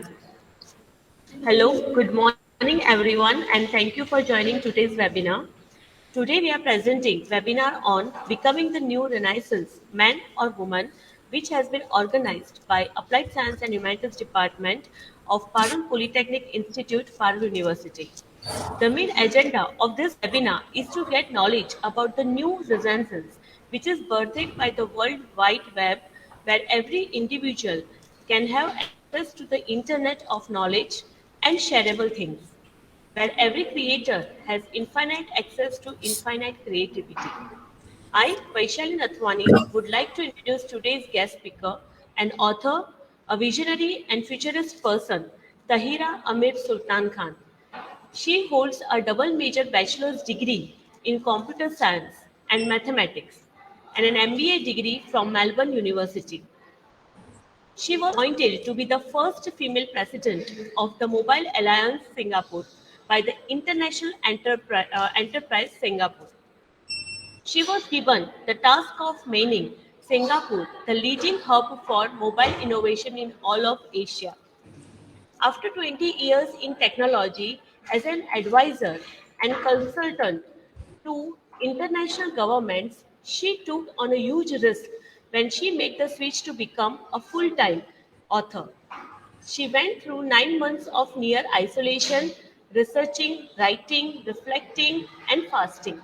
live. Hello, good morning everyone, and thank you for joining today's webinar. Today we are presenting webinar on Becoming the New Renaissance, Man or Woman, which has been organized by Applied Science and Humanities Department of Parul Polytechnic Institute, Parul University. The main agenda of this webinar is to get knowledge about the new renaissance, which is birthed by the World Wide Web, where every individual can have access to the Internet of knowledge and shareable things, where every creator has infinite access to infinite creativity. I, Vaishali Nathwani, would like to introduce today's guest speaker, an author, a visionary and futurist person, Tahira Amir Sultan Khan. She holds a double major bachelor's degree in computer science and mathematics and an MBA degree from Melbourne University. She was appointed to be the first female president of the Mobile Alliance Singapore by the International Enterprise Singapore. She was given the task of making Singapore the leading hub for mobile innovation in all of Asia. After 20 years in technology as an advisor and consultant to international governments, she took on a huge risk when she made the switch to become a full-time author. She went through 9 months of near isolation, researching, writing, reflecting, and fasting.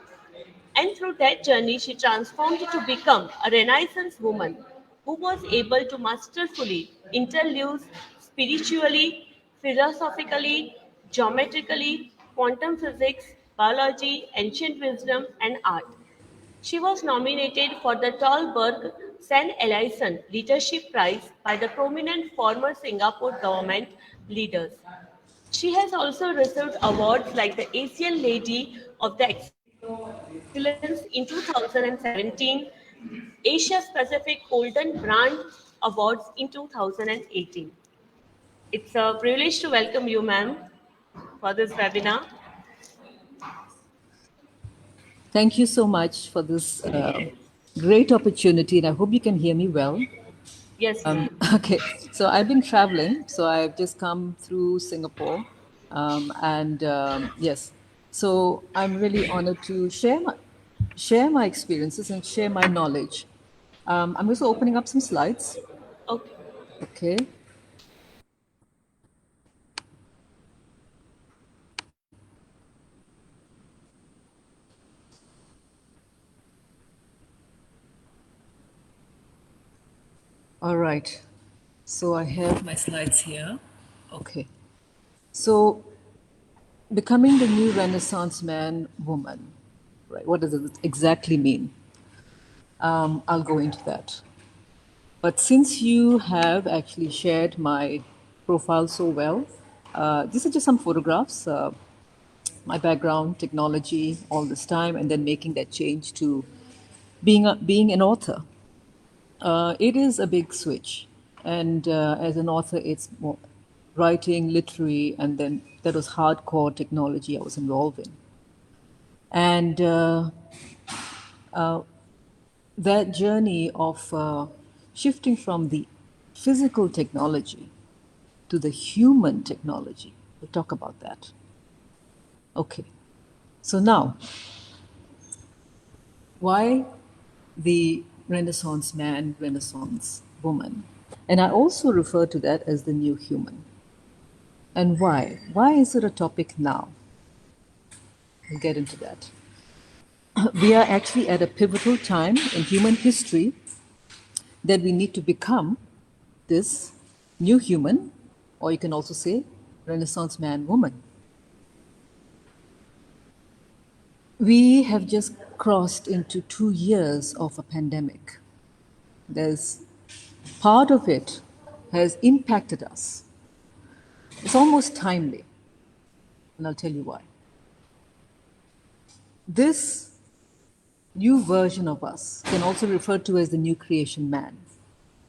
And through that journey, she transformed to become a Renaissance woman who was able to masterfully interlude spiritually, philosophically, geometrically, quantum physics, biology, ancient wisdom, and art. She was nominated for the Tolberg San Ellison Leadership Prize by the prominent former Singapore government leaders. She has also received awards like the Asian Lady of the Excellence in 2017, Asia Pacific Golden Brand Awards in 2018. It's a privilege to welcome you, ma'am, for this webinar. Thank you so much for this great opportunity, and I hope you can hear me well. Yes, ma'am. Okay, so I've been traveling, so I've just come through Singapore, and yes, so I'm really honored to share my experiences and share my knowledge. I'm also opening up some slides. Okay. Okay. All right. So I have my slides here. Okay. So becoming the new Renaissance man, woman, right? What does it exactly mean? I'll go into that. But since you have actually shared my profile so well, these are just some photographs, my background, technology, all this time, and then making that change to being an author. It is a big switch. And as an author, it's more writing, literary, and then that was hardcore technology I was involved in. And that journey of shifting from the physical technology to the human technology, we'll talk about that. Okay, so now, why the Renaissance man, Renaissance woman? And I also refer to that as the new human. And why? Why is it a topic now? We'll get into that. We are actually at a pivotal time in human history that we need to become this new human, or you can also say Renaissance man, woman. We have just crossed into 2 years of a pandemic. There's part of it has impacted us. It's almost timely, and I'll tell you why. This new version of us can also refer to as the new creation man,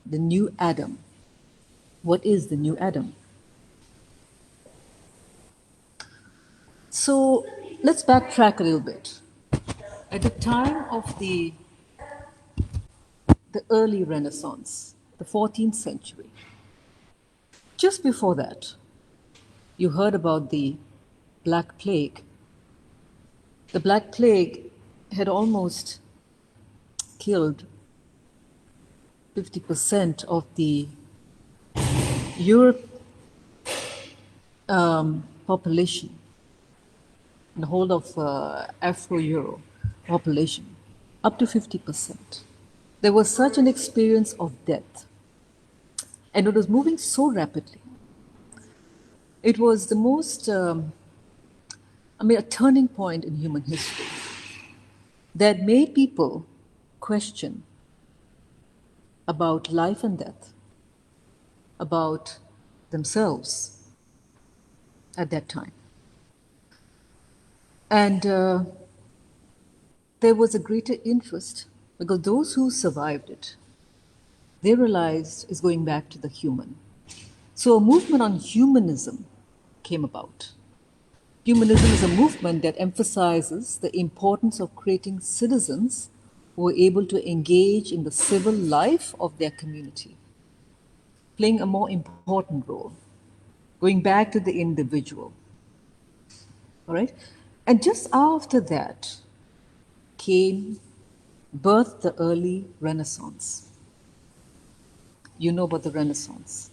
the new Adam. What is the new Adam? So let's backtrack a little bit. At the time of the early Renaissance, the 14th century, Just before that, you heard about the Black Plague. The Black Plague had almost killed 50% of the Europe population, the whole of Afro-Euro population, up to 50%. There was such an experience of death, and it was moving so rapidly. It was the most, a turning point in human history that made people question about life and death, about themselves at that time. And there was a greater interest because those who survived it, they realized is going back to the human. So a movement on humanism came about. Humanism is a movement that emphasizes the importance of creating citizens who are able to engage in the civil life of their community, playing a more important role, going back to the individual. All right? And just after that came, birthed the early Renaissance. You know about the Renaissance.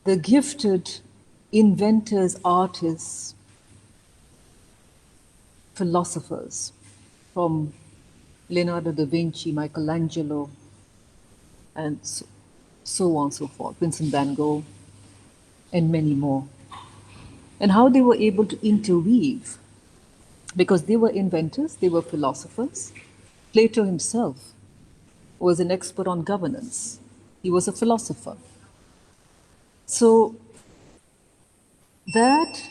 The gifted inventors, artists, philosophers, from Leonardo da Vinci, Michelangelo, and so on and so forth, Vincent van Gogh, and many more. And how they were able to interweave, because they were inventors, they were philosophers. Plato himself was an expert on governance, he was a philosopher. So that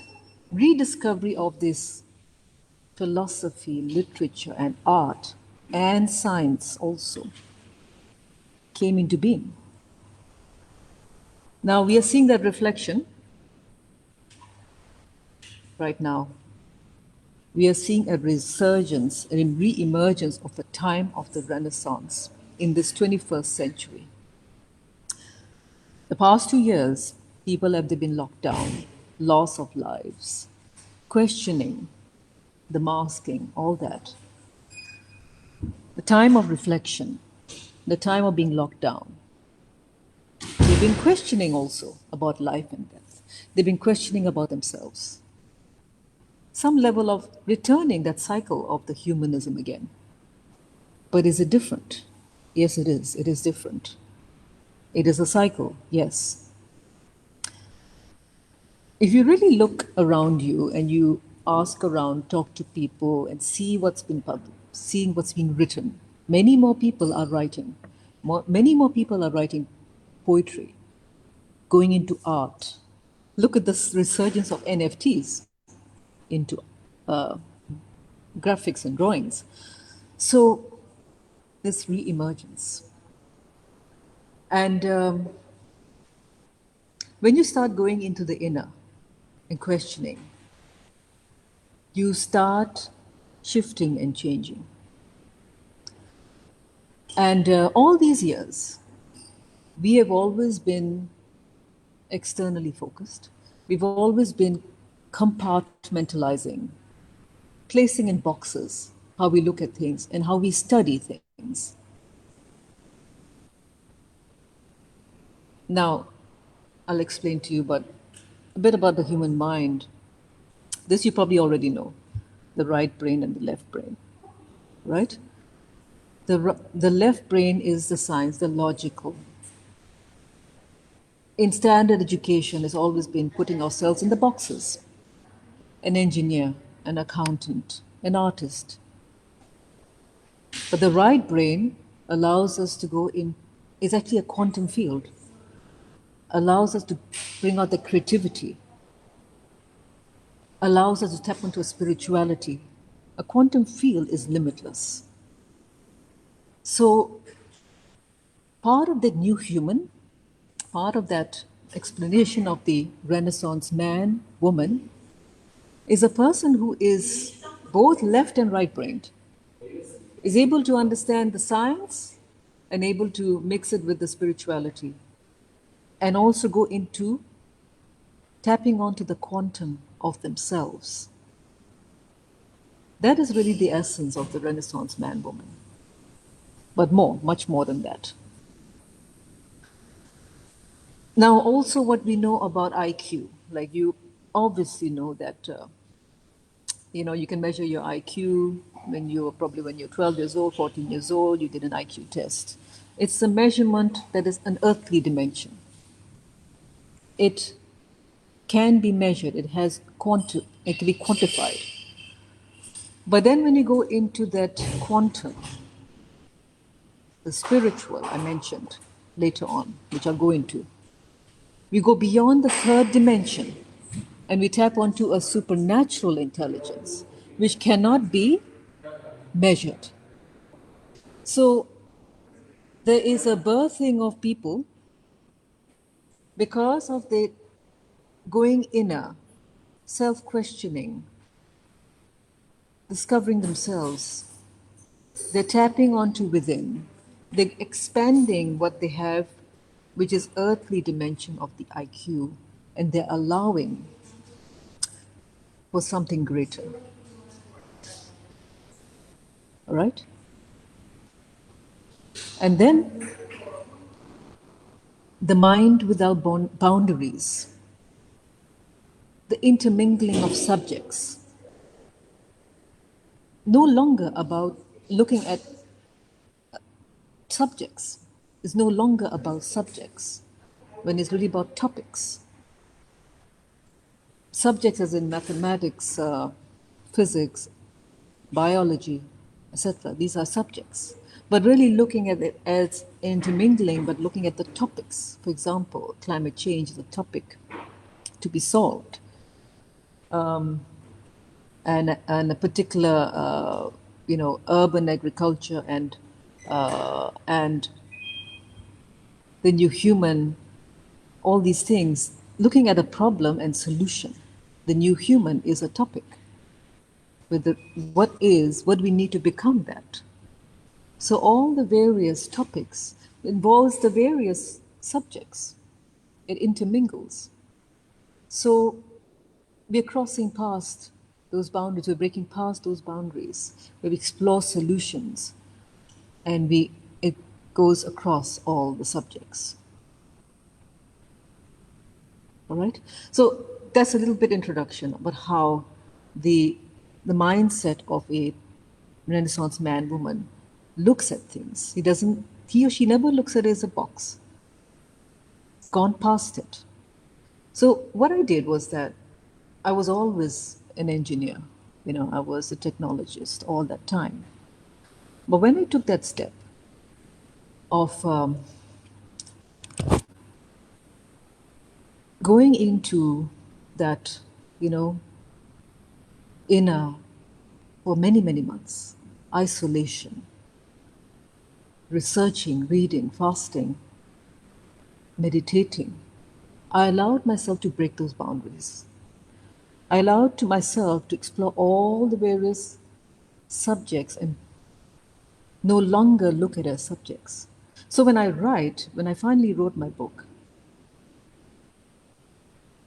rediscovery of this philosophy, literature, and art, and science also came into being. Now we are seeing that reflection right now. We are seeing a resurgence, a re-emergence of the time of the Renaissance in this 21st century. The past 2 years, people have been locked down, loss of lives, questioning, the masking, all that. The time of reflection, the time of being locked down. They've been questioning also about life and death. They've been questioning about themselves. Some level of returning that cycle of the humanism again. But is it different? Yes, it is. It is different. It is a cycle, yes. If you really look around you and you ask around, talk to people, and see what's been seeing what's being written, many more people are writing. Many more people are writing poetry, going into art. Look at this resurgence of NFTs into uh, graphics and drawings. So this re-emergence. And when you start going into the inner and questioning, you start shifting and changing. And all these years, we have always been externally focused. We've always been compartmentalizing, placing in boxes how we look at things and how we study things. Now, I'll explain to you a bit about the human mind. This you probably already know, the right brain and the left brain, right? The left brain is the science, the logical. In standard education, has always been putting ourselves in the boxes. An engineer, an accountant, an artist. But the right brain allows us to go in, is actually a quantum field, allows us to bring out the creativity, allows us to tap into a spirituality. A quantum field is limitless. So part of the new human, part of that explanation of the Renaissance man, woman, is a person who is both left and right brained, is able to understand the science and able to mix it with the spirituality. and also go into tapping onto the quantum of themselves. That is really the essence of the Renaissance man woman. But more, much more than that. Now, also what we know about IQ, like you obviously know that, you can measure your IQ when you're 12 years old, 14 years old, you did an IQ test. It's a measurement that is an earthly dimension. It can be measured, it can be quantified. But then when you go into that quantum, the spiritual I mentioned later on, which I'll go into, we go beyond the third dimension and we tap onto a supernatural intelligence which cannot be measured. So there is a birthing of people because of the going inner, self questioning, discovering themselves. They're tapping onto within. They're expanding what they have, which is earthly dimension of the IQ, and they're allowing for something greater. All right? And then the mind without boundaries, the intermingling of subjects, no longer about looking at subjects. It's no longer about subjects when it's really about topics. Subjects as in mathematics, physics, biology, etc. These are subjects. But really looking at it as intermingling, but looking at the topics. For example, climate change is a topic to be solved. And a particular, urban agriculture and the new human, all these things, looking at a problem and solution. The new human is a topic. With what we need to become that. So all the various topics involves the various subjects. It intermingles. So we're crossing past those boundaries, we're breaking past those boundaries, where we explore solutions and it goes across all the subjects. All right? So that's a little bit introduction about how the mindset of a Renaissance man, woman looks at things. He or she never looks at it as a box. It's gone past it. So what I did was that I was always an engineer. I was a technologist all that time. But when I took that step of going into that, inner, for many, many months, isolation, researching, reading, fasting, meditating, I allowed myself to break those boundaries. I allowed to myself to explore all the various subjects and no longer look at it as subjects. So when I finally wrote my book,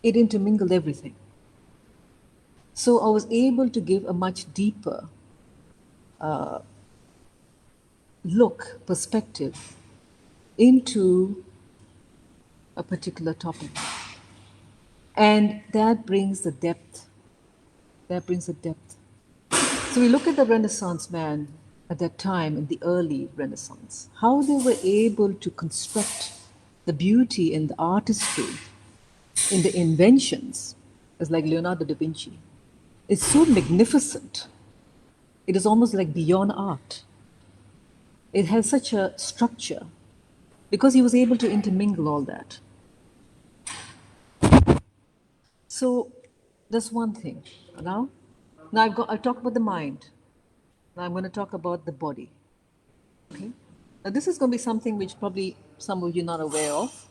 it intermingled everything. So I was able to give a much deeper perspective into a particular topic. And that brings the depth. So we look at the Renaissance man at that time, in the early Renaissance, how they were able to construct the beauty in the artistry, in the inventions. It's like Leonardo da Vinci. It's so magnificent. It is almost like beyond art. It has such a structure because he was able to intermingle all that. So that's one thing. Now I've talked about the mind. Now I'm going to talk about the body. Okay. Now this is going to be something which probably some of you are not aware of.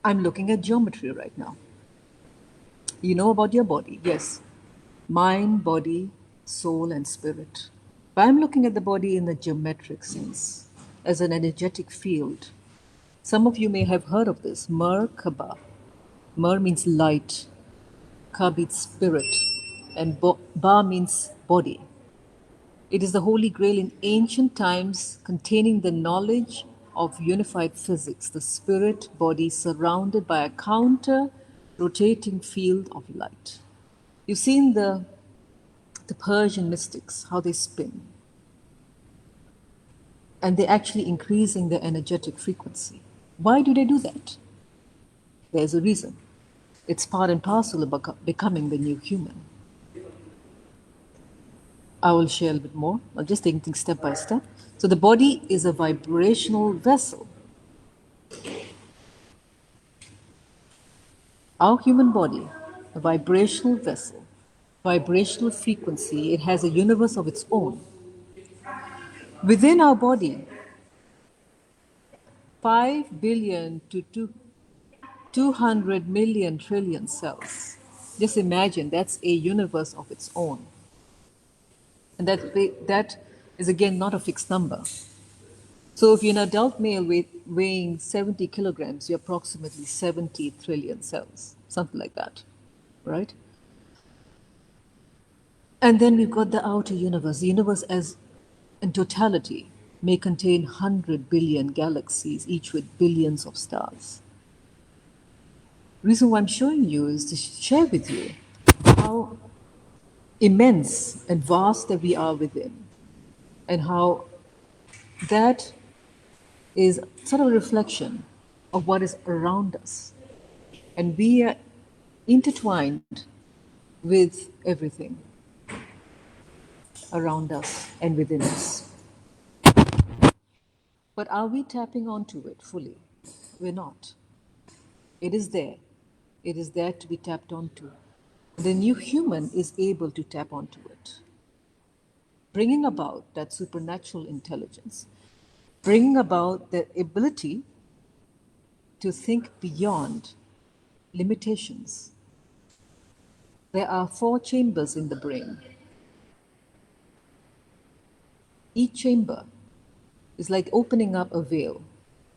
I'm looking at geometry right now. You know about your body, yes. Mind, body, soul, and spirit. But I'm looking at the body in a geometric sense, as an energetic field. Some of you may have heard of this, Merkaba. Mer means light, Ka means spirit, and Ba means body. It is the Holy Grail in ancient times, containing the knowledge of unified physics, the spirit body surrounded by a counter rotating field of light. You've seen the Persian mystics, how they spin, and they're actually increasing their energetic frequency. Why do they do that? There's a reason. It's part and parcel of becoming the new human. I will share a little bit more. I'll just take things step by step. So the body is a vibrational vessel. Our human body, a vibrational vessel, vibrational frequency, it has a universe of its own. Within our body, 5 billion to 200 million trillion cells. Just imagine that's a universe of its own. And that is again not a fixed number. So if you're an adult male weighing 70 kilograms, you're approximately 70 trillion cells, something like that, right? And then we've got the outer universe. The universe as in totality may contain 100 billion galaxies, each with billions of stars. The reason why I'm showing you is to share with you how immense and vast that we are within, and how that is sort of a reflection of what is around us. And we are intertwined with everything around us and within us. But are we tapping onto it fully? We're not. It is there. It is there to be tapped onto. The new human is able to tap onto it, bringing about that supernatural intelligence, bringing about the ability to think beyond limitations. There are 4 chambers in the brain. Each chamber is like opening up a veil.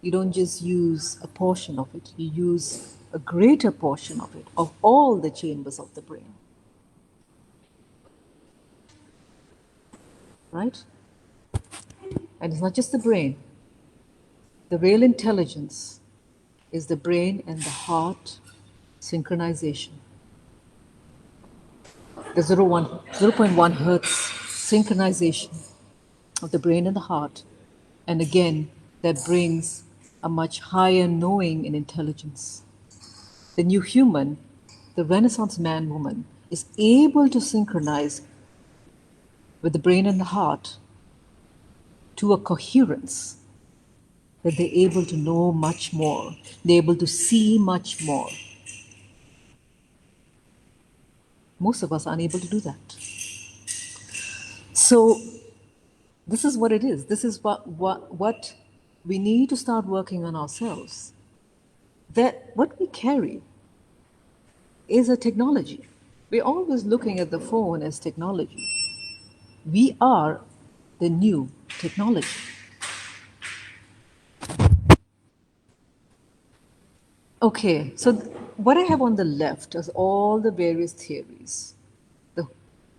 You don't just use a portion of it, you use a greater portion of it, of all the chambers of the brain. Right? And it's not just the brain. The real intelligence is the brain and the heart synchronization. The zero point 0.1 hertz synchronization of the brain and the heart. And again, that brings a much higher knowing and intelligence. The new human, the Renaissance man woman, is able to synchronize with the brain and the heart to a coherence that they're able to know much more, they're able to see much more. Most of us are unable to do that. So this is what it is. This is what we need to start working on ourselves. That what we carry is a technology. We're always looking at the phone as technology. We are the new technology. Okay, so what I have on the left is all the various theories, the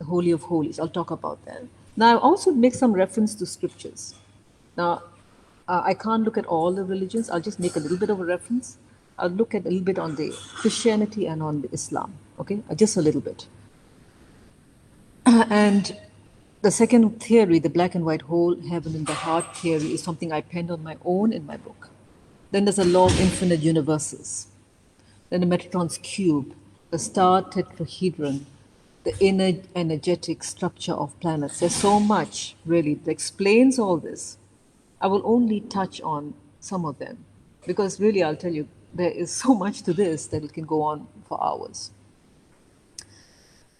Holy of Holies. I'll talk about that. Now, I also make some reference to scriptures. Now, I can't look at all the religions. I'll just make a little bit of a reference. I'll look at a little bit on the Christianity and on the Islam. Okay, just a little bit. And the second theory, the black and white whole, heaven and the heart theory, is something I penned on my own in my book. Then there's a law of infinite universes. Then the Metatron's cube, the star tetrahedron, the inner energetic structure of planets. There's so much, really, that explains all this. I will only touch on some of them because, really, I'll tell you, there is so much to this that it can go on for hours.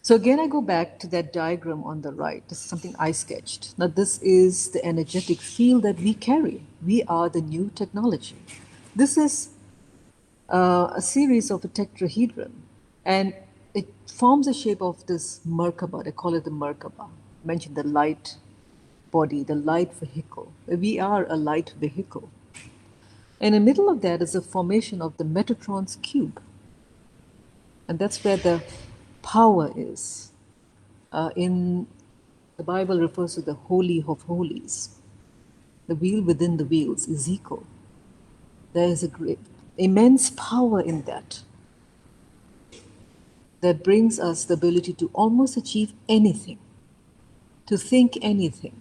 So again, I go back to that diagram on the right. This is something I sketched. Now, this is the energetic field that we carry. We are the new technology. This is a series of a tetrahedron, and it forms the shape of this Merkaba. They call it the Merkaba. I mentioned the light body, the light vehicle. We are a light vehicle. And in the middle of that is the formation of the Metatron's cube. And that's where the power is. In the Bible refers to the Holy of Holies, the wheel within the wheels, Ezekiel. There is a great, immense power in that that brings us the ability to almost achieve anything, to think anything.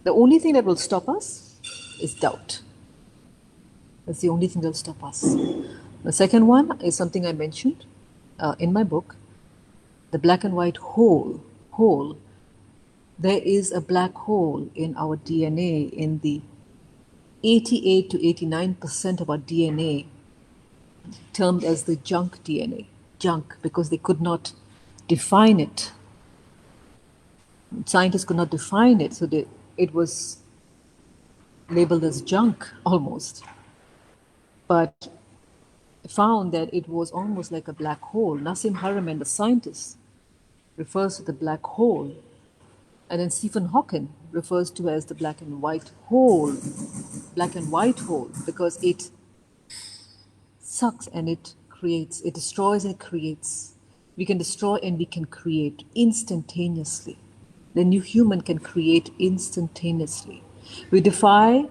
The only thing that will stop us is doubt. That's the only thing that will stop us. The second one is something I mentioned in my book, the black and white hole. There is a black hole in our DNA, in the 88 to 89% of our DNA, termed as the junk DNA. Junk, because they could not define it. Scientists could not define it, so it was labeled as junk almost. But found that it was almost like a black hole. Nassim Haramein, the scientist, refers to the black hole. And then Stephen Hawking refers to as the black and white hole, because it sucks and it creates, it destroys and it creates. We can destroy and we can create instantaneously. The new human can create instantaneously. We defy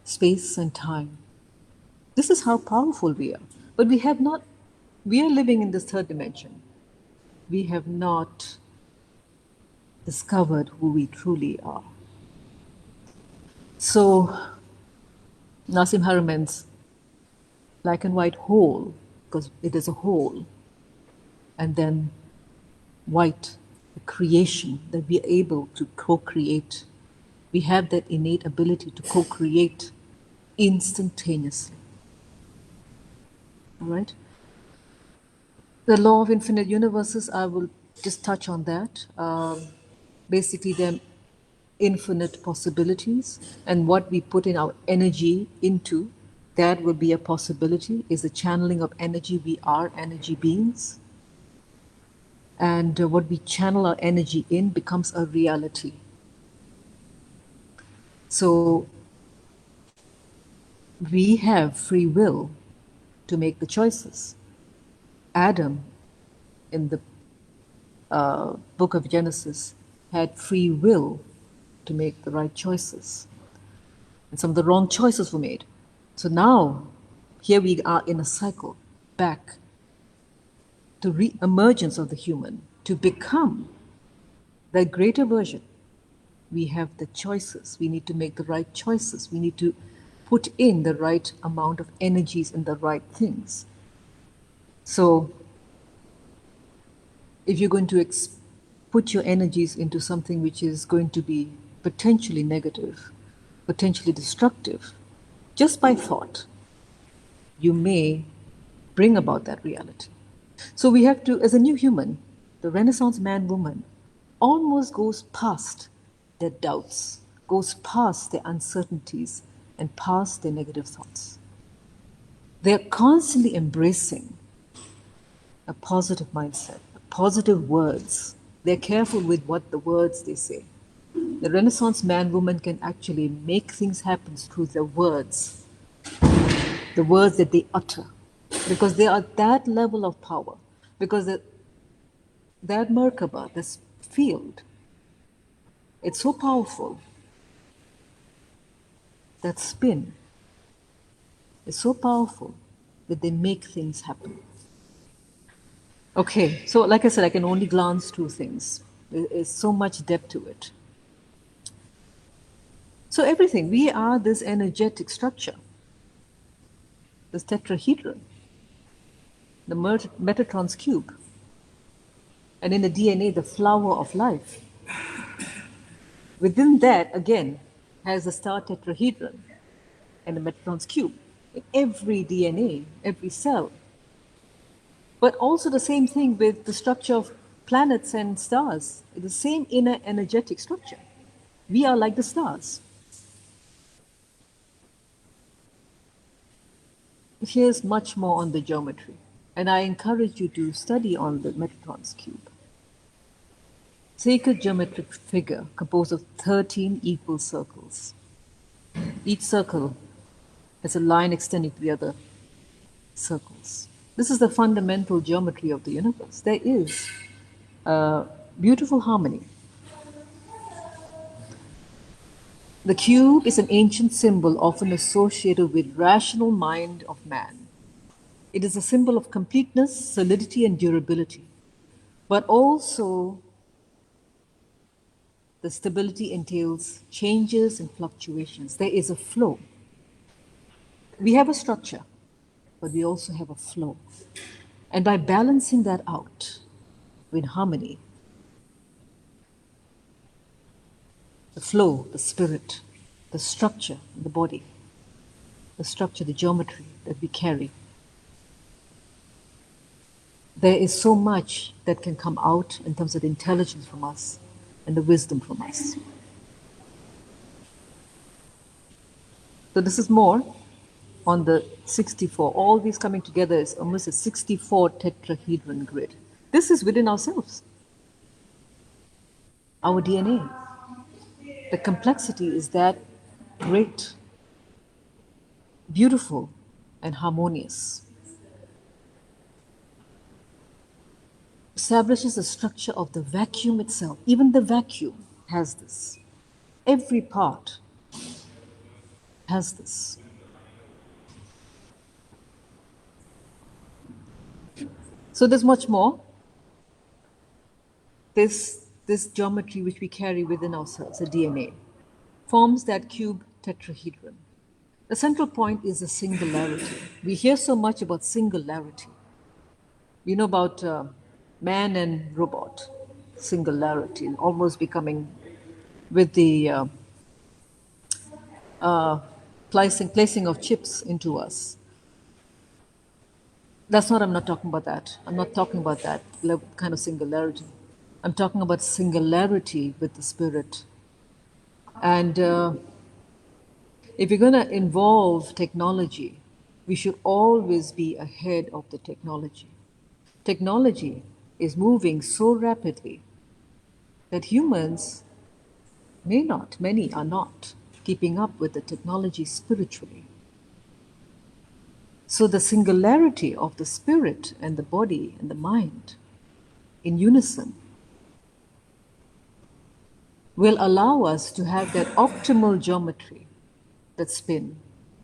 space and time. This is how powerful we are. But we have not, we are living in this third dimension. We have not discovered who we truly are. So, Nassim Haramein's black and white whole, because it is a whole, and then white, the creation that we are able to co create. We have that innate ability to co create instantaneously. All right? The law of infinite universes, I will just touch on that. Basically, there are infinite possibilities, and what we put in our energy into, that will be a possibility, is the channeling of energy. We are energy beings. And what we channel our energy in becomes a reality. So we have free will to make the choices. Adam, in the book of Genesis, had free will to make the right choices. And some of the wrong choices were made. So now, here we are in a cycle back to re-emergence of the human, to become that greater version. We have the choices. We need to make the right choices. We need to put in the right amount of energies in the right things. So if you're going to put your energies into something which is going to be potentially negative, potentially destructive, just by thought, you may bring about that reality. So we have to, as a new human, the Renaissance man woman almost goes past their doubts, goes past their uncertainties, and past their negative thoughts. They're constantly embracing a positive mindset, positive words. They're careful with what the words they say. The Renaissance man woman can actually make things happen through their words, the words that they utter, because they are that level of power. Because that Merkaba, this field, it's so powerful. That spin is so powerful that they make things happen. Okay, so like I said, I can only glance through things. There is so much depth to it. So everything, we are this energetic structure, this tetrahedron, the Metatron's cube, and in the DNA, the flower of life. Within that, again, has the star tetrahedron and the Metatron's cube. In every DNA, every cell. But also the same thing with the structure of planets and stars. The same inner energetic structure. We are like the stars. Here's much more on the geometry. And I encourage you to study on the Metatron's cube. Take a geometric figure composed of 13 equal circles. Each circle There's a line extending to the other circles. This is the fundamental geometry of the universe. There is beautiful harmony. The cube is an ancient symbol often associated with rational mind of man. It is a symbol of completeness, solidity, and durability. But also, the stability entails changes and fluctuations. There is a flow. We have a structure, but we also have a flow. And by balancing that out with harmony, the flow, the spirit, the structure, the body, the structure, the geometry that we carry, there is so much that can come out in terms of the intelligence from us and the wisdom from us. So this is more on the 64. All these coming together is almost a 64 tetrahedron grid. This is within ourselves, our DNA. The complexity is that great, beautiful, and harmonious. Establishes the structure of the vacuum itself. Even the vacuum has this. Every part has this. So there's much more. This geometry which we carry within ourselves, the DNA, forms that cube tetrahedron. The central point is the singularity. We hear so much about singularity. We know about man and robot, singularity, almost becoming with the placing of chips into us. I'm not talking about that. I'm not talking about that kind of singularity. I'm talking about singularity with the spirit. And if you're going to involve technology, we should always be ahead of the technology. Technology is moving so rapidly that humans may not, many are not, keeping up with the technology spiritually. So the singularity of the spirit and the body and the mind in unison will allow us to have that optimal geometry, that spin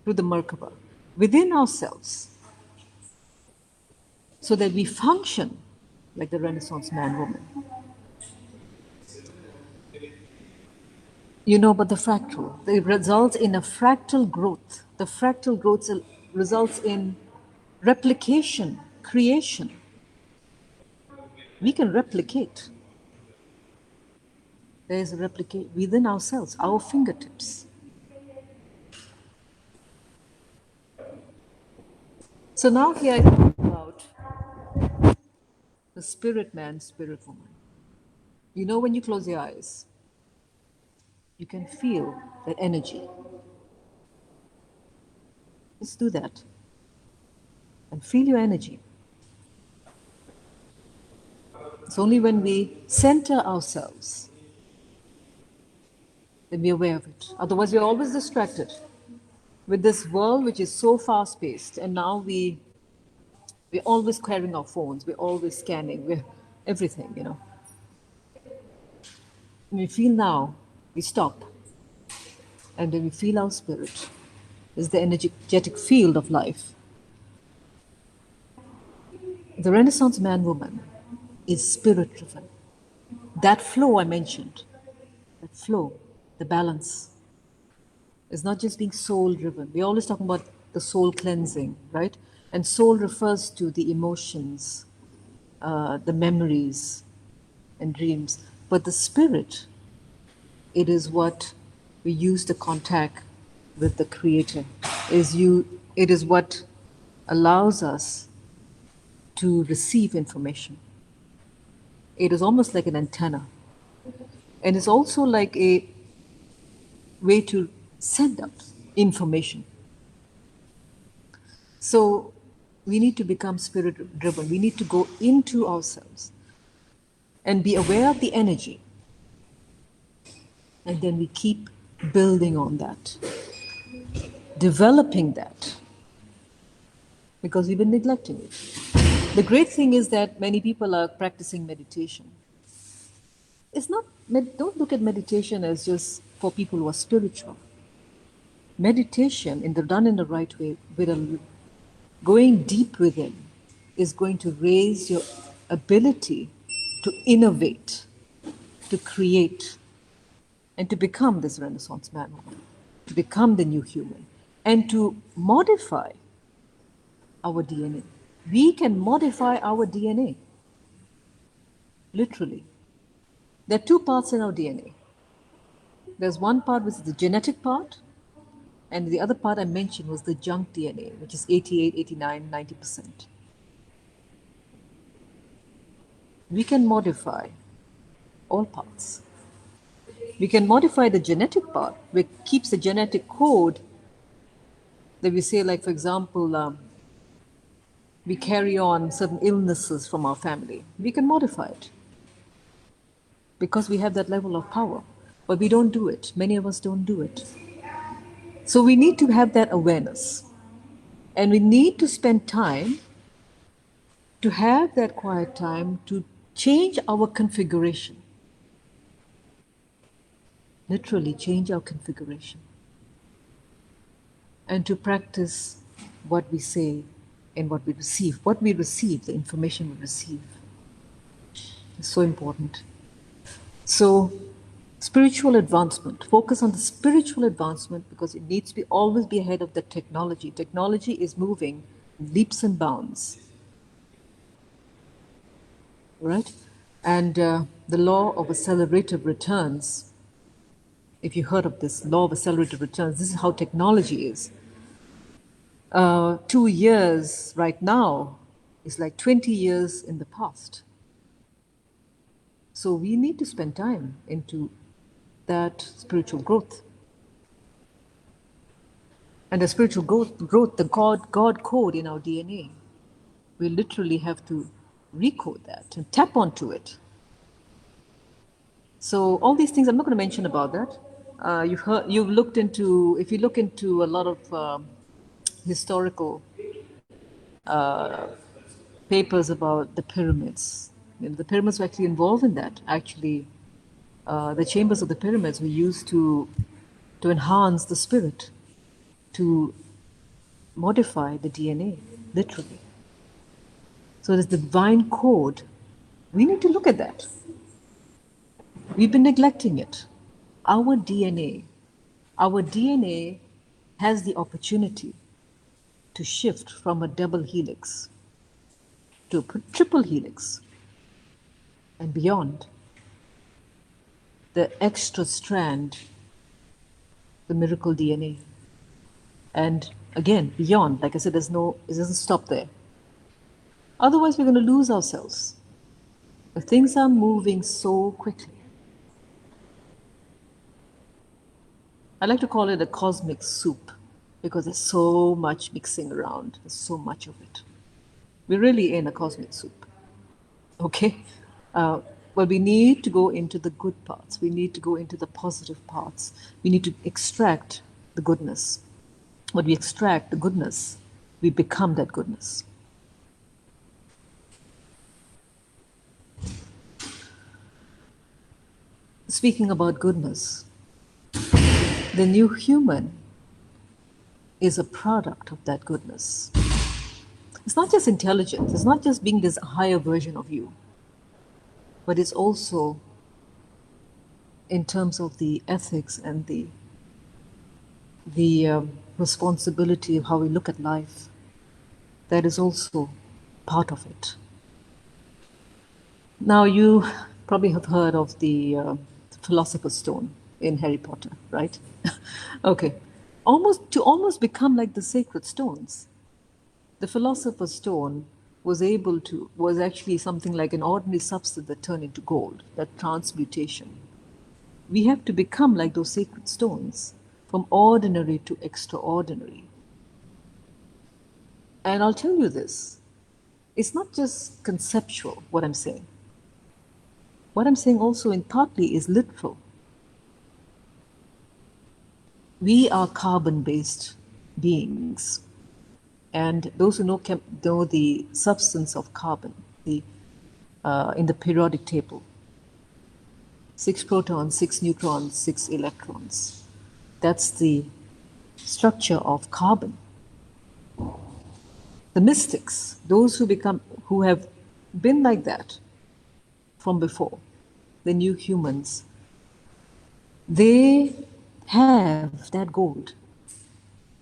through the Merkaba within ourselves, so that we function like the Renaissance man woman. You know about the fractal. It results in a fractal growth. The fractal growth results in replication, creation. We can replicate. There is a replicate within ourselves, our fingertips. So now here I talk about the spirit man, spirit woman. You know, when you close your eyes, you can feel that energy. Just do that and feel your energy. It's only when we center ourselves that we're aware of it. Otherwise, we're always distracted with this world which is so fast-paced. And now we're always carrying our phones. We're always scanning. We're everything, you know. When we feel now, we stop. And then we feel our spirit. Is the energetic field of life. The Renaissance man woman is spirit driven. That flow I mentioned, that flow, the balance, is not just being soul driven. We're always talking about the soul cleansing, right? And soul refers to the emotions, the memories, and dreams. But the spirit, it is what we use to contact with the Creator. It is what allows us to receive information. It is almost like an antenna. And it's also like a way to send out information. So we need to become spirit driven. We need to go into ourselves and be aware of the energy. And then we keep building on that. developing that because we've been neglecting it. The great thing is that many people are practicing meditation. It's not, don't look at meditation as just for people who are spiritual. Meditation, done in the right way, going deep within, is going to raise your ability to innovate, to create, and to become this Renaissance man, woman, to become the new human, and to modify our DNA. We can modify our DNA, literally. There are two parts in our DNA. There's one part which is the genetic part, and the other part I mentioned was the junk DNA, which is 88, 89, 90%. We can modify all parts. We can modify the genetic part, which keeps the genetic code that we say, like, for example, we carry on certain illnesses from our family. We can modify it because we have that level of power. But we don't do it. Many of us don't do it. So we need to have that awareness. And we need to spend time to have that quiet time to change our configuration. Literally change our configuration. And to practice what we say and what we receive. What we receive, the information we receive, is so important. So, spiritual advancement. Focus on the spiritual advancement because it needs to always be ahead of the technology. Technology is moving leaps and bounds. Right? And the law of accelerated returns, if you heard of this law of accelerated returns, this is how technology is. 2 years right now is like 20 years in the past. So we need to spend time into that spiritual growth. And the spiritual growth, the God code in our DNA, we literally have to recode that and tap onto it. So all these things, I'm not going to mention about that. You've looked into, if you look into a lot of historical papers about the pyramids, the pyramids were actually involved in that. Actually, the chambers of the pyramids were used to enhance the spirit, to modify the DNA, literally. So this divine code, we need to look at that. We've been neglecting it. Our DNA has the opportunity to shift from a double helix to a triple helix and beyond. The extra strand, the miracle DNA. And again, beyond, like I said, it doesn't stop there. Otherwise, we're going to lose ourselves. If things are moving so quickly. I like to call it a cosmic soup because there's so much mixing around. There's so much of it. We're really in a cosmic soup. Okay? But we need to go into the good parts. We need to go into the positive parts. We need to extract the goodness. When we extract the goodness, we become that goodness. Speaking about goodness, the new human is a product of that goodness. It's not just intelligence, it's not just being this higher version of you, but it's also in terms of the ethics and the responsibility of how we look at life. That is also part of it. Now, you probably have heard of the Philosopher's Stone in Harry Potter, right? Okay. Almost become like the sacred stones. The Philosopher's Stone was actually something like an ordinary substance that turned into gold, that transmutation. We have to become like those sacred stones, from ordinary to extraordinary. And I'll tell you this, it's not just conceptual, what I'm saying. What I'm saying also in partly is literal. We are carbon-based. beings. And those who know the substance of carbon, in the periodic table, 6 protons, 6 neutrons, 6 electrons. That's the structure of carbon. The mystics, those who have been like that from before, the new humans, they have that gold.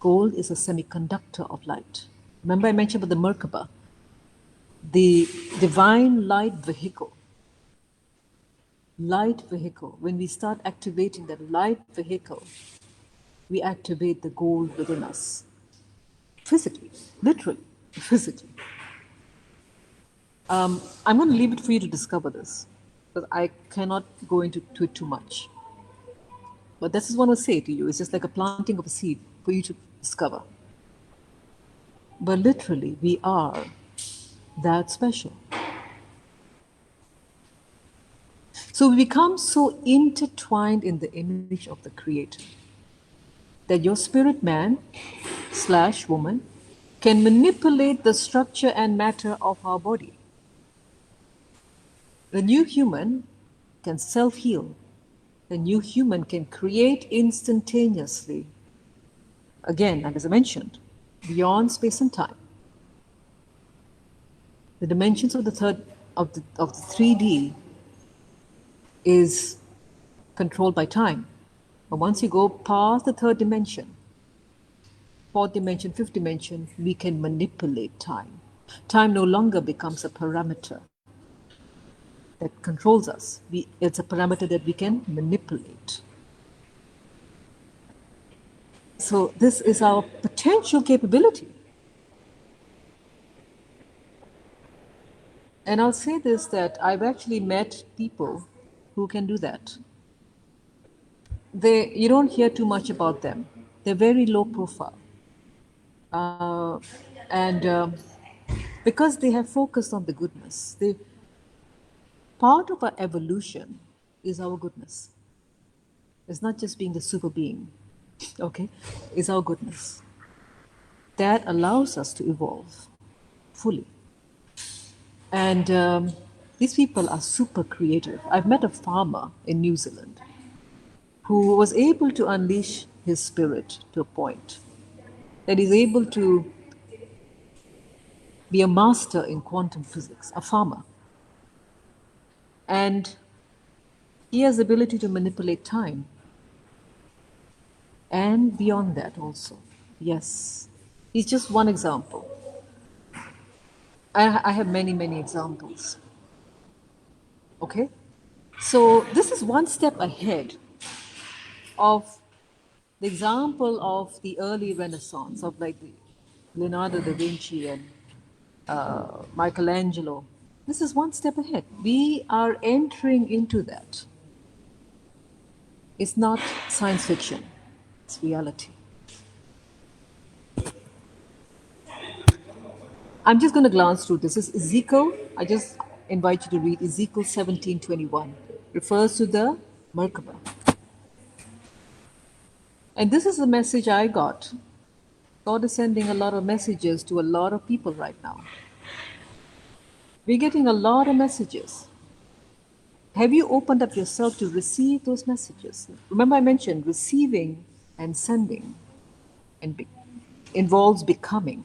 Gold is a semiconductor of light. Remember I mentioned about the Merkaba, the divine light vehicle. Light vehicle. When we start activating that light vehicle, we activate the gold within us. Physically, literally, physically. I'm going to leave it for you to discover this, because I cannot go into it too much. But this is what I say to you. It's just like a planting of a seed for you to discover. But literally, we are that special. So we become so intertwined in the image of the Creator that your spirit man / woman can manipulate the structure and matter of our body. The new human can self-heal. The new human can create instantaneously. Again, as I mentioned, beyond space and time. The dimensions of the 3D is controlled by time. But once you go past the third dimension, fourth dimension, fifth dimension, we can manipulate time. Time no longer becomes a parameter that controls us. It's a parameter that we can manipulate. So this is our potential capability. And I'll say this, that I've actually met people who can do that. You don't hear too much about them. They're very low profile. And because they have focused on the goodness, part of our evolution is our goodness. It's not just being the super being, okay? It's our goodness. That allows us to evolve fully. And these people are super creative. I've met a farmer in New Zealand who was able to unleash his spirit to a point that he's able to be a master in quantum physics, a farmer. And he has the ability to manipulate time. And beyond that also. Yes. He's just one example. I have many, many examples. Okay? So this is one step ahead of the example of the early Renaissance, of like the Leonardo da Vinci and Michelangelo. This is one step ahead. We are entering into that. It's not science fiction, it's reality. I'm just going to glance through this. This is Ezekiel. I just invite you to read Ezekiel 17:21. Refers to the Merkaba. And this is the message I got. God is sending a lot of messages to a lot of people right now. We're getting a lot of messages. Have you opened up yourself to receive those messages? Remember I mentioned receiving and sending and involves becoming.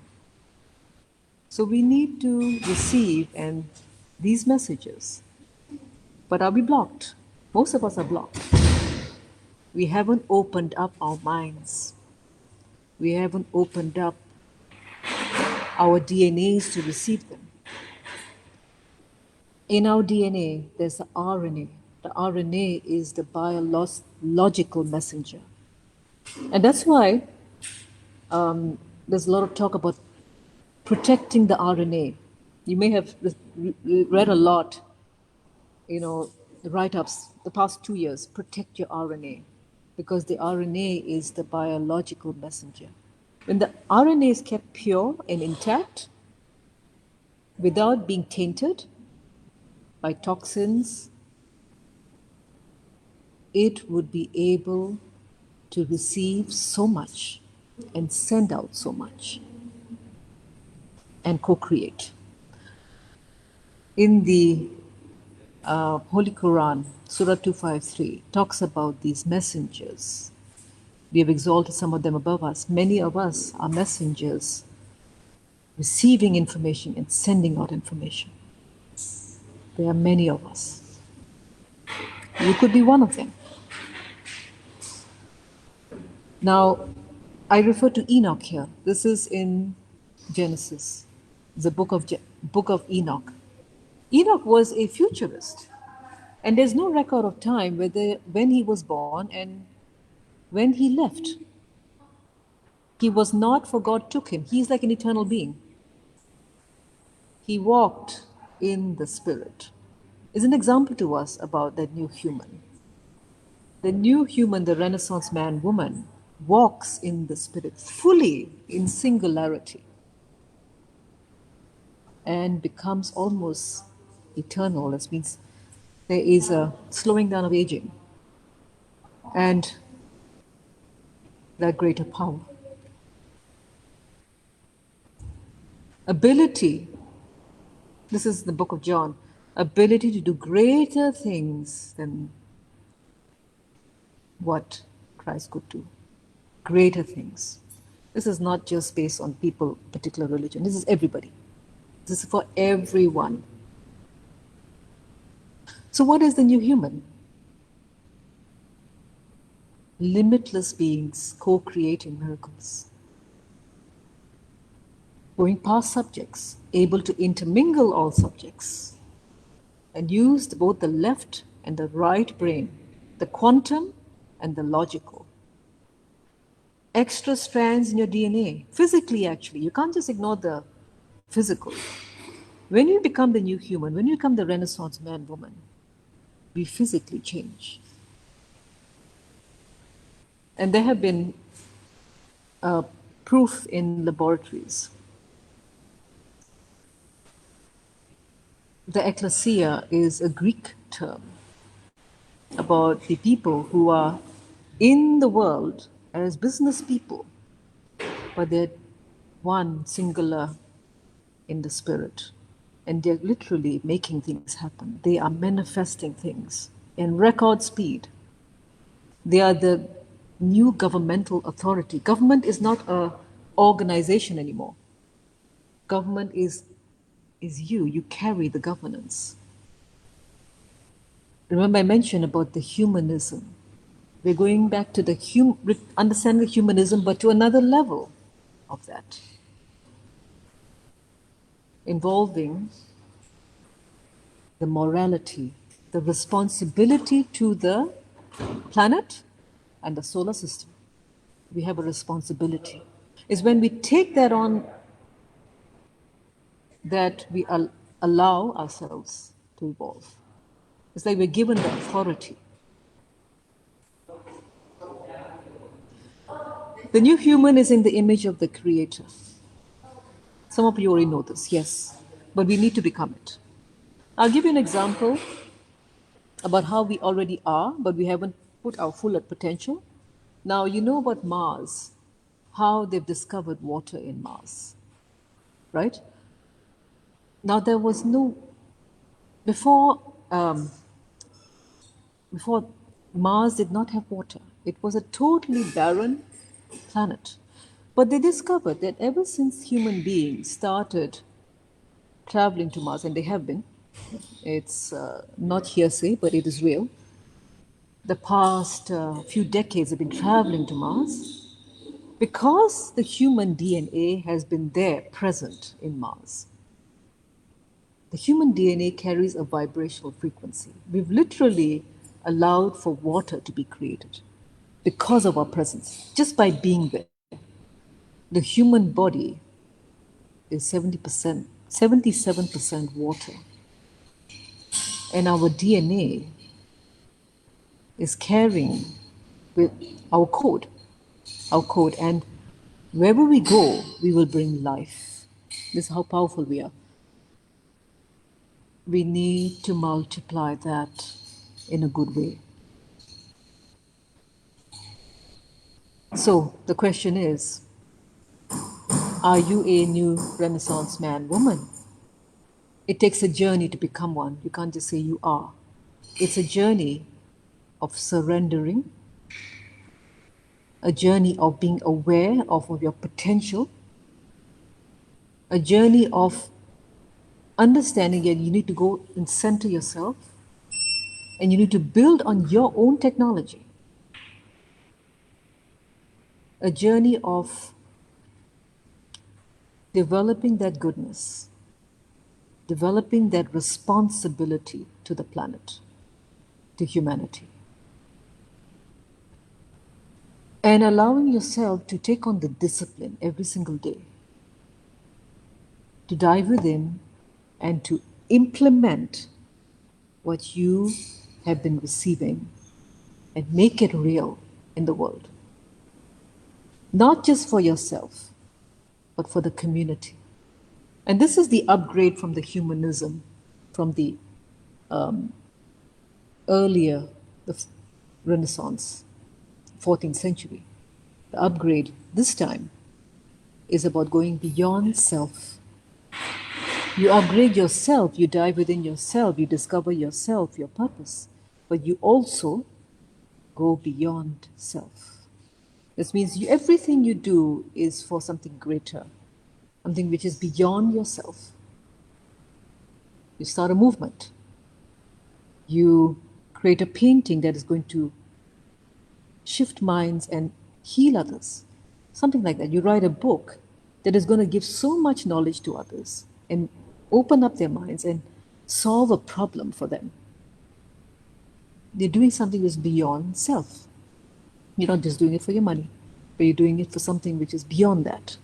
So we need to receive and these messages. But are we blocked? Most of us are blocked. We haven't opened up our minds. We haven't opened up our DNAs to receive them. In our DNA, there's the RNA. The RNA is the biological messenger. And that's why there's a lot of talk about protecting the RNA. You may have read a lot, write-ups the past 2 years, protect your RNA, because the RNA is the biological messenger. When the RNA is kept pure and intact, without being tainted by toxins, it would be able to receive so much. and send out so much and co create. In the Holy Quran, Surah 253, talks about these messengers. We have exalted some of them above us. Many of us are messengers receiving information and sending out information. There are many of us. You could be one of them. Now, I refer to Enoch here. This is in Genesis, the book of Enoch. Enoch was a futurist, and there's no record of time whether when he was born and when he left. He was not, for God took him. He's like an eternal being. He walked in the Spirit. Is an example to us about that new human. The new human, the Renaissance man woman, walks in the Spirit fully in singularity and becomes almost eternal. This means there is a slowing down of aging and that greater power. Ability, this is the book of John, ability to do greater things than what Christ could do. Greater things. This is not just based on people, particular religion. This is everybody. This is for everyone. So, what is the new human? Limitless beings co creating miracles, going past subjects, able to intermingle all subjects, and use both the left and the right brain, the quantum and the logical. Extra strands in your DNA, physically, actually. You can't just ignore the physical. When you become the new human, when you become the Renaissance man, woman, we physically change. And there have been proof in laboratories. The ecclesia is a Greek term about the people who are in the world as business people, but they're one singular in the spirit. And they're literally making things happen. They are manifesting things in record speed. They are the new governmental authority. Government is not an organization anymore. Government is you. You carry the governance. Remember I mentioned about the humanism. We're going back to the understanding the humanism, but to another level of that, involving the morality, the responsibility to the planet and the solar system. We have a responsibility. It's when we take that on that we allow ourselves to evolve. It's like we're given the authority. The new human is in the image of the Creator. Some of you already know this, yes, but we need to become it. I'll give you an example about how we already are, but we haven't put our full potential. Now, you know about Mars, how they've discovered water in Mars, right? Now, there was no, before, before Mars did not have water. It was a totally barren planet. But they discovered that ever since human beings started traveling to Mars, and they have been, it's not hearsay, but it is real. The past few decades have been traveling to Mars because the human DNA has been there, present in Mars. The human DNA carries a vibrational frequency. We've literally allowed for water to be created because of our presence, just by being there. The human body is 70%, 77% water. And our DNA is carrying with our code, and wherever we go, we will bring life. This is how powerful we are. We need to multiply that in a good way. So the question is, Are you a new Renaissance man, woman? It takes a journey to become one. You can't just say you are. It's a journey of surrendering, a journey of being aware of your potential, a journey of understanding that you need to go and center yourself and you need to build on your own technology, a journey of developing that goodness, developing that responsibility to the planet, to humanity, and allowing yourself to take on the discipline every single day, to dive within and to implement what you have been receiving and make it real in the world. Not just for yourself, but for the community. And this is the upgrade from the humanism, from the earlier, the Renaissance, 14th century. The upgrade this time is about going beyond self. You upgrade yourself, you dive within yourself, you discover yourself, your purpose, but you also go beyond self. This means everything you do is for something greater, something which is beyond yourself. You start a movement. You create a painting that is going to shift minds and heal others. Something like that. You write a book that is going to give so much knowledge to others and open up their minds and solve a problem for them. They're doing something that's beyond self. You're not just doing it for your money, but you're doing it for something which is beyond that.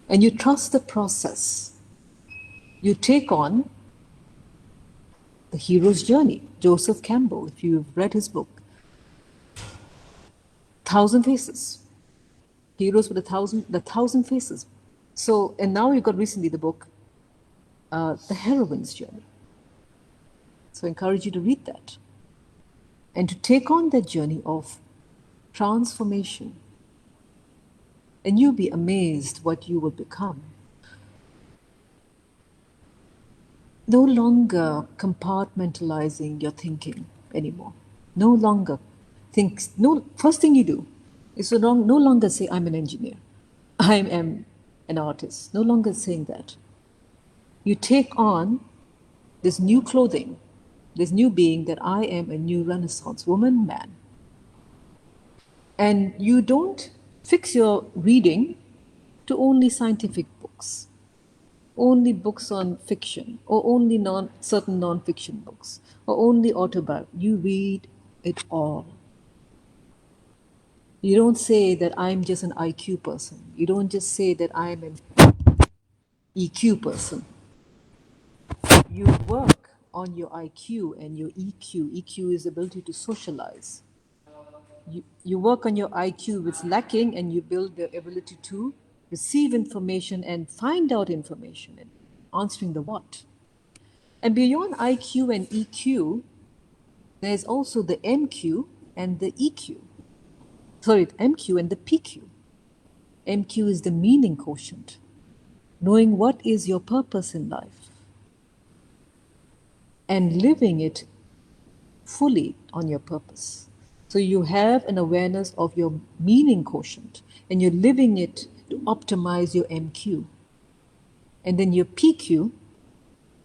And you trust the process. You take on the hero's journey. Joseph Campbell, if you've read his book, Thousand Faces. Heroes with the thousand faces. So, and now you got recently the book, The Heroine's Journey. So I encourage you to read that and to take on that journey of transformation. And you'll be amazed what you will become. No longer compartmentalizing your thinking anymore. No longer first thing you do is to no longer say, I'm an engineer, I am an artist. No longer saying that. You take on this new clothing, this new being that I am a new Renaissance woman, man. And you don't fix your reading to only scientific books, only books on fiction, or only certain non-fiction books, or only autobiography. You read it all. You don't say that I'm just an IQ person. You don't just say that I'm an EQ person. You work on your IQ and your EQ. EQ is the ability to socialize. You work on your IQ, which is lacking, and you build the ability to receive information and find out information and answering the what. And beyond IQ and EQ, there's also the MQ and the EQ. Sorry, MQ and the PQ. MQ is the meaning quotient, knowing what is your purpose in life and living it fully on your purpose. So you have an awareness of your meaning quotient and you're living it to optimize your MQ. And then your PQ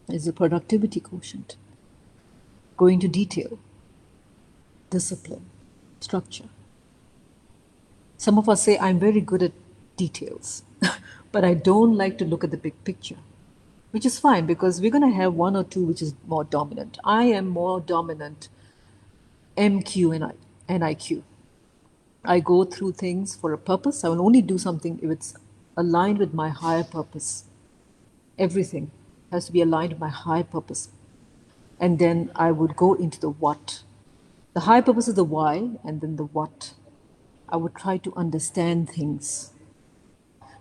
is the productivity quotient, going to detail, discipline, structure. Some of us say, I'm very good at details, but I don't like to look at the big picture, which is fine because we're going to have one or two which is more dominant. I am more dominant MQ and IQ. I go through things for a purpose. I will only do something if it's aligned with my higher purpose. Everything has to be aligned with my higher purpose. And then I would go into the what. The higher purpose is the why, and then the what. I would try to understand things.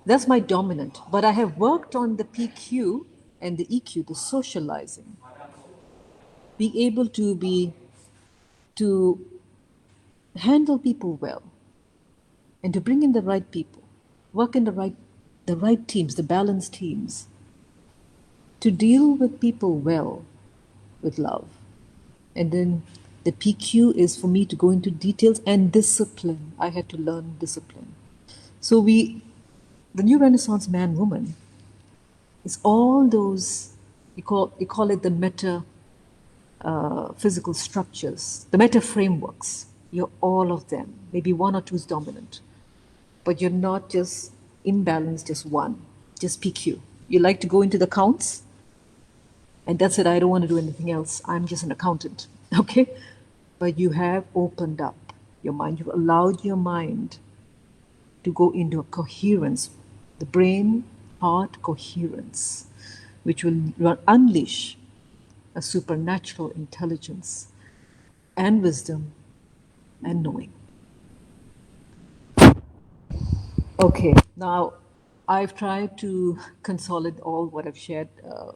That's my dominant. But I have worked on the PQ and the EQ, the socializing. Being able to handle people well and to bring in the right people, work in the right the right teams, the balanced teams, to deal with people well with love. And then the PQ is for me to go into details and discipline. I had to learn discipline. So the new Renaissance man woman is all those, you call it the meta physical structures, the meta frameworks. You're all of them. Maybe one or two is dominant, but you're not just imbalanced, just one, just PQ. You like to go into the counts, and that's it. I don't want to do anything else. I'm just an accountant. Okay? But you have opened up your mind. You've allowed your mind to go into a coherence, the brain heart coherence, which will unleash a supernatural intelligence and wisdom and knowing. Okay, now I've tried to consolidate all what I've shared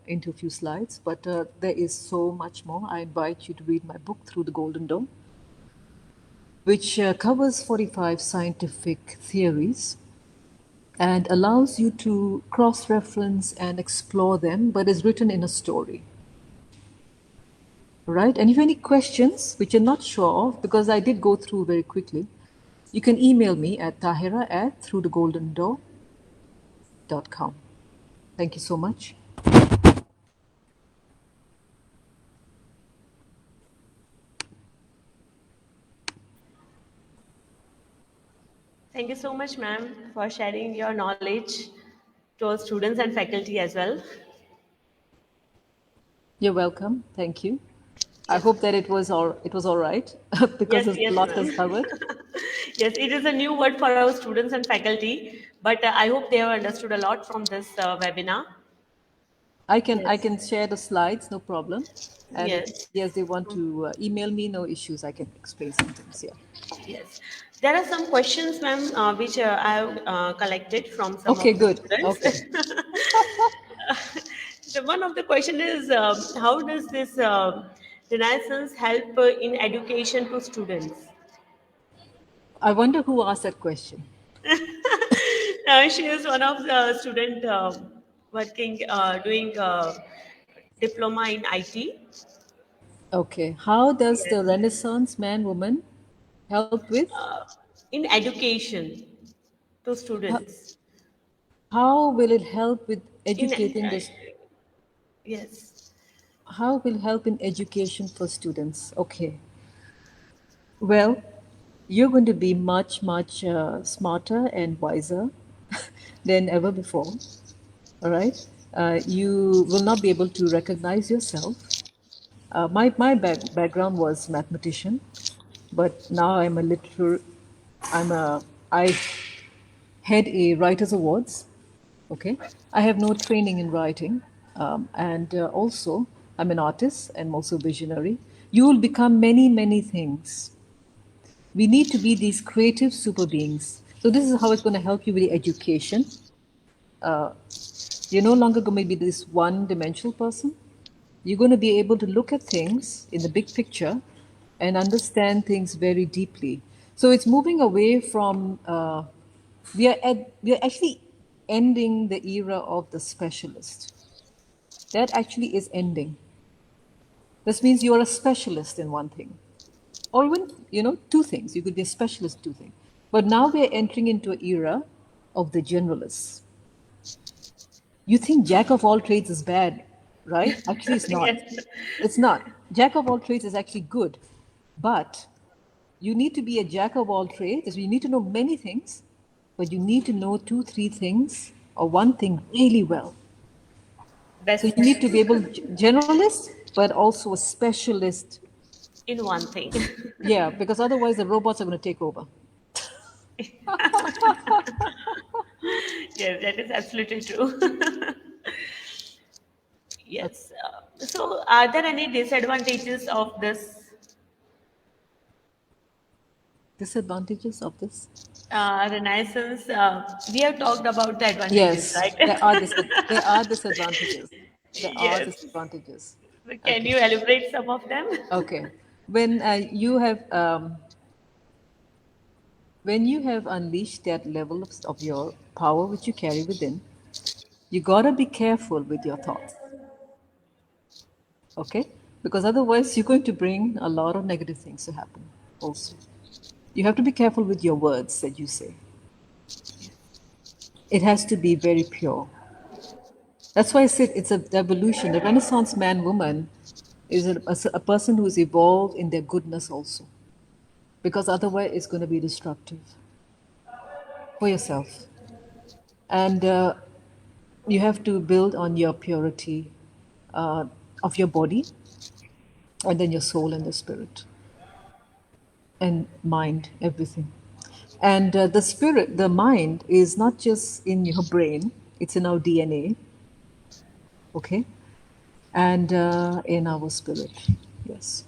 into a few slides, but there is so much more. I invite you to read my book, Through the Golden Door, which covers 45 scientific theories and allows you to cross reference and explore them, but is written in a story. Right? And if you have any questions which you're not sure of, because I did go through very quickly, you can email me at tahira@throughtheGoldenDoor.com. Thank you so much. Thank you so much, ma'am, for sharing your knowledge to our students and faculty as well. You're welcome. Thank you. I Yes, hope that it was all right because yes, there's a yes, lot ma'am. was covered. Yes, it is a new word for our students and faculty, but I hope they have understood a lot from this webinar. I can Yes, share the slides, no problem. And if yes. yes, they want to email me, no issues. I can explain some things. Yeah. Yes, there are some questions, ma'am, which I have collected from some Okay, of the good. students. Okay. The one of the question is, how does this Renaissance help in education to students? I wonder who asked that question. She is one of the student working, doing diploma in IT. Okay. How does the Yes, Renaissance man woman help with? in education to How, students. how will it help with In educating this? yes, How will help in education for students? Okay. Well, you're going to be much, much smarter and wiser than ever before. All right. You will not be able to recognize yourself. My background was mathematician, but now I head a writers awards. Okay. I have no training in writing, and also I'm an artist and I'm also visionary. You will become many, many things. We need to be these creative super beings. So this is how it's going to help you with the education. You're no longer going to be this one-dimensional person. You're going to be able to look at things in the big picture and understand things very deeply. So it's moving away from. We are actually ending the era of the specialist. That actually is ending. This means you are a specialist in one thing, or even two things. You could be a specialist in two things. But now we are entering into an era of the generalists. You think jack of all trades is bad, right? Actually, it's not. yes, It's not. Jack of all trades is actually good, but you need to be a jack of all trades. You need to know many things, but you need to know two, three things or one thing really well. So you best need to be able generalist, but also a specialist. in one thing. Yeah, because otherwise the robots are going to take over. Yes, that is absolutely true. Yes. So, are there any disadvantages of this Disadvantages of this? Renaissance? We have talked about the advantages, Yes, right? there are disadvantages. There are Yes. disadvantages. So can Okay. you elaborate some of them? Okay. When you have When you have unleashed that level of your power which you carry within, you gotta be careful with your thoughts, okay? Because otherwise, you're going to bring a lot of negative things to happen also. You have to be careful with your words that you say. It has to be very pure. That's why I said it's a evolution. The Renaissance man woman is a person who is evolved in their goodness also, because otherwise it's going to be destructive for yourself. And you have to build on your purity uh, of your body, and then your soul and the spirit and mind, everything. And the spirit, the mind, is not just in your brain, it's in our DNA, okay? And in our spirit, yes.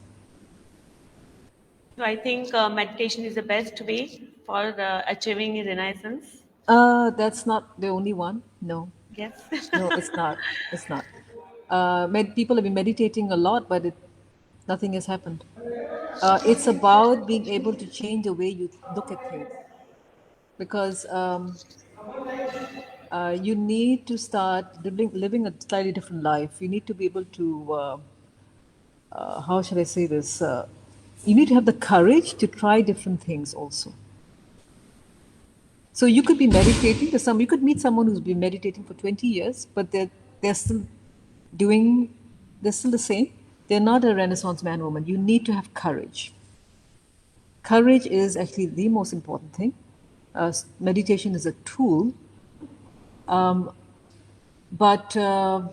So I think meditation is the best way for achieving a renaissance. That's not the only one. No, Yes. no, it's not. It's not. People have been meditating a lot, but nothing has happened. It's about being able to change the way you look at things, because you need to start living a slightly different life. You need to be able to, how should I say this? You need to have the courage to try different things also. So you could be meditating. You could meet someone who's been meditating for 20 years, but they're still doing, they're still the same. They're not a Renaissance man woman. You need to have courage. Courage is actually the most important thing. Meditation is a tool, but to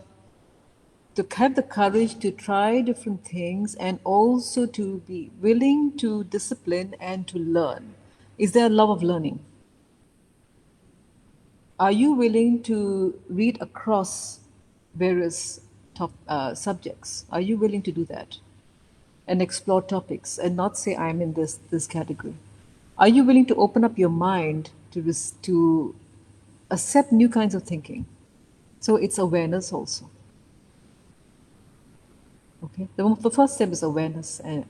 have the courage to try different things and also to be willing to discipline and to learn. Is there a love of learning? Are you willing to read across various subjects? Are you willing to do that and explore topics and not say I'm in this category? Are you willing to open up your mind to accept new kinds of thinking? So it's awareness also. Okay, the first step is awareness and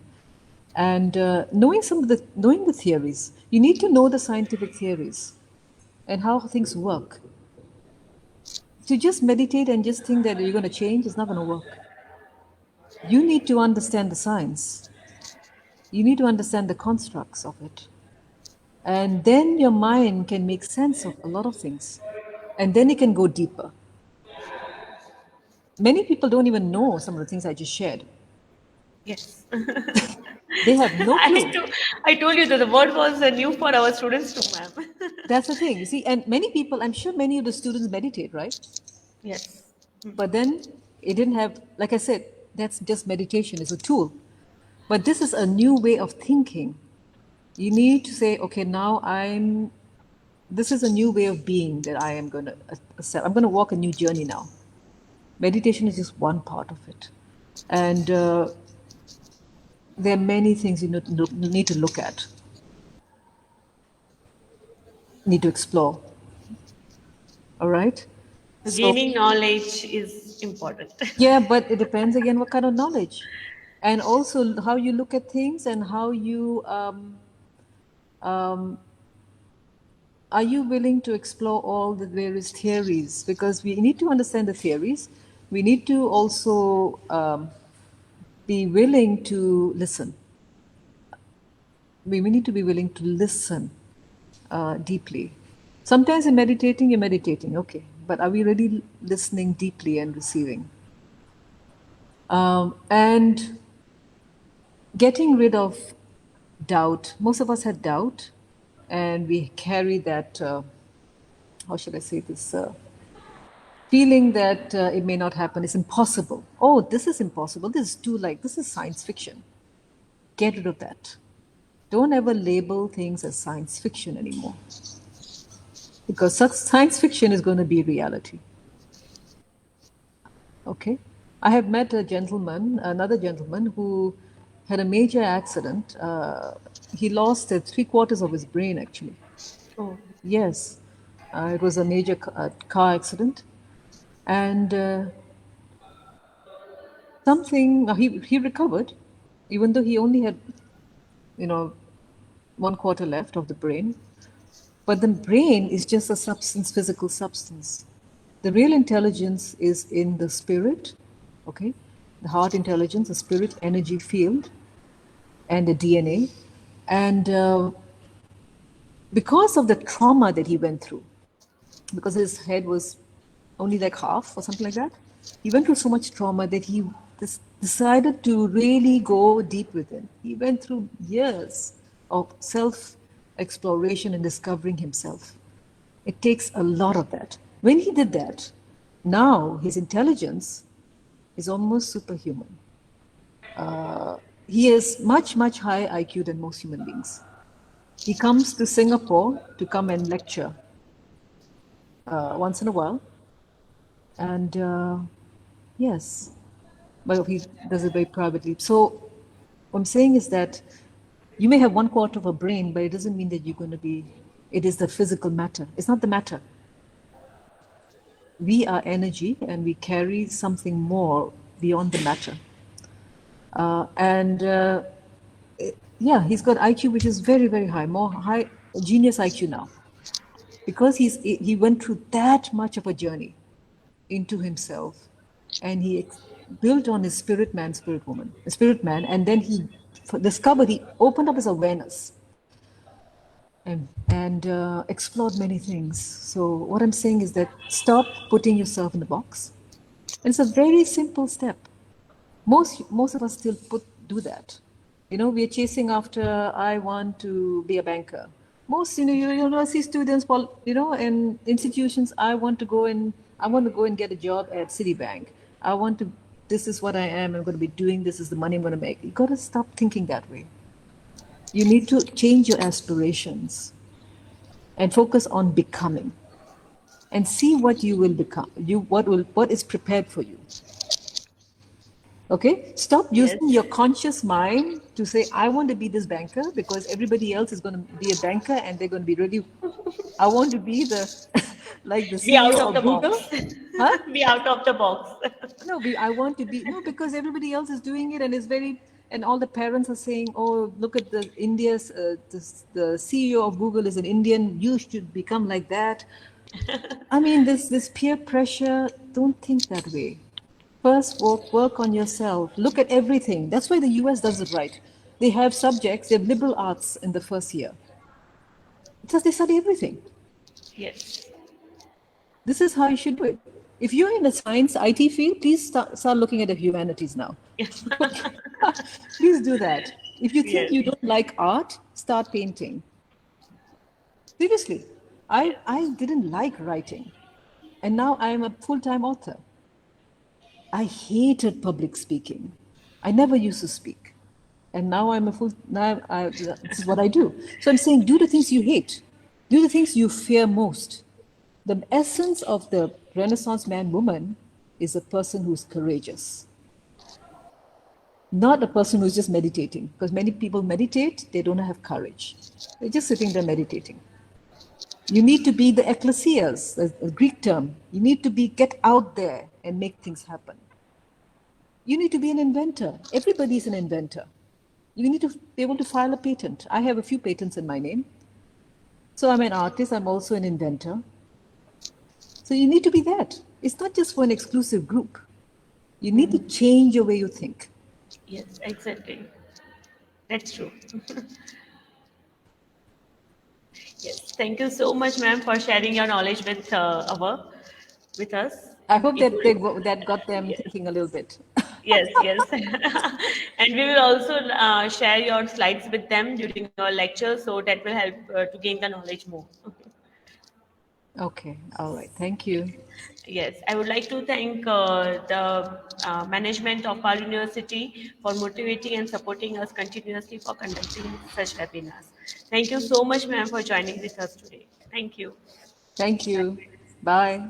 knowing the theories. You need to know the scientific theories and how things work. To just meditate and just think that you're going to change is not going to work. You need to understand the science. You need to understand the constructs of it. And then your mind can make sense of a lot of things. And then it can go deeper. Many people don't even know some of the things I just shared. Yes. They have no I, clue. to, I told you that the word was new for our students too, ma'am. That's the thing. You see, and many people, I'm sure many of the students meditate, right? Yes. But then it didn't have, like I said, that's just meditation, it's a tool. But this is a new way of thinking. You need to say, okay, this is a new way of being that I am going to accept. I'm going to walk a new journey now. Meditation is just one part of it. And there are many things you need to look at, need to explore. All right? So, Gaining knowledge is important. yeah, but it depends again what kind of knowledge. And also how you look at things and how you are you willing to explore all the various theories? Because we need to understand the theories. We need to also be willing to listen. We need to be willing to listen deeply. Sometimes you're meditating, okay. But are we really listening deeply and receiving? And getting rid of doubt. Most of us had doubt, and we carry that, how should I say this? Feeling that it may not happen, it's impossible. Oh, this is impossible. This is science fiction. Get rid of that. Don't ever label things as science fiction anymore, because such science fiction is going to be reality. Okay? I have met another gentleman who had a major accident. He lost three-quarters of his brain, actually. Oh, Yes, it was a major car accident. And he recovered, even though he only had, you know, one quarter left of the brain. But the brain is just a substance, physical substance. The real intelligence is in the spirit, okay? The heart intelligence, the spirit energy field, and the DNA. And because of the trauma that he went through, because his head was only like half or something like that, he went through so much trauma that he decided to really go deep within. He went through years of self exploration and discovering himself. It takes a lot of that. When he did that, now his intelligence is almost superhuman. He has much, much higher IQ than most human beings. He comes to Singapore to come and lecture once in a while. And yes, but he does it very privately. So what I'm saying is that you may have one quarter of a brain, but it doesn't mean that you're going to be, it is the physical matter. It's not the matter. We are energy and we carry something more beyond the matter. And yeah, he's got IQ which is very, very high, more high, genius IQ now. Because he went through that much of a journey into himself, and he built on his spirit man, spirit woman, spirit man, and then he discovered, he opened up his awareness and explored many things. So what I'm saying is that stop putting yourself in the box. And it's a very simple step. Most of us still do that. You know, we're chasing after, I want to be a banker. Most, university students, and institutions, I want to go and get a job at Citibank. I want to, this is what I am, I'm going to be doing, this is the money I'm going to make. You got to stop thinking that way. You need to change your aspirations and focus on becoming and see what you will become, what is prepared for you. Okay, stop Yes. using your conscious mind to say, I want to be this banker because everybody else is going to be a banker and they're going to be really, I want to be the, like the Be out CEO of the of Google. box. Huh? Be out of the box. No, I want to be, no, because everybody else is doing it and it's very, and all the parents are saying, oh, look at the India's, the CEO of Google is an Indian, you should become like that. I mean, this peer pressure, don't think that way. First, work on yourself. Look at everything. That's why the US does it right. They have subjects, they have liberal arts in the first year. Because they study everything. Yes. This is how you should do it. If you're in the science IT field, please start looking at the humanities now. Please do that. If you think Yes. you don't like art, start painting. Seriously, Yes. I didn't like writing. And now I am a full-time author. I hated public speaking. I never used to speak. And now this is what I do. So I'm saying, do the things you hate. Do the things you fear most. The essence of the Renaissance man woman is a person who's courageous, not a person who's just meditating. Because many people meditate, they don't have courage. They're just sitting there meditating. You need to be the ecclesias, a Greek term. You need to get out there and make things happen. You need to be an inventor. Everybody is an inventor. You need to be able to file a patent. I have a few patents in my name. So I'm an artist, I'm also an inventor. So you need to be that. It's not just for an exclusive group. You need to change the way you think. Yes, exactly. That's true. Yes. Thank you so much, ma'am, for sharing your knowledge with us. I hope It that will. that got them Yes. thinking a little bit. Yes, yes. And we will also share your slides with them during your lecture, so that will help to gain the knowledge more. Okay, all right. Thank you. Yes, I would like to thank the management of our university for motivating and supporting us continuously for conducting such webinars. Thank you so much, ma'am, for joining with us today. Thank you. Thank you. Bye.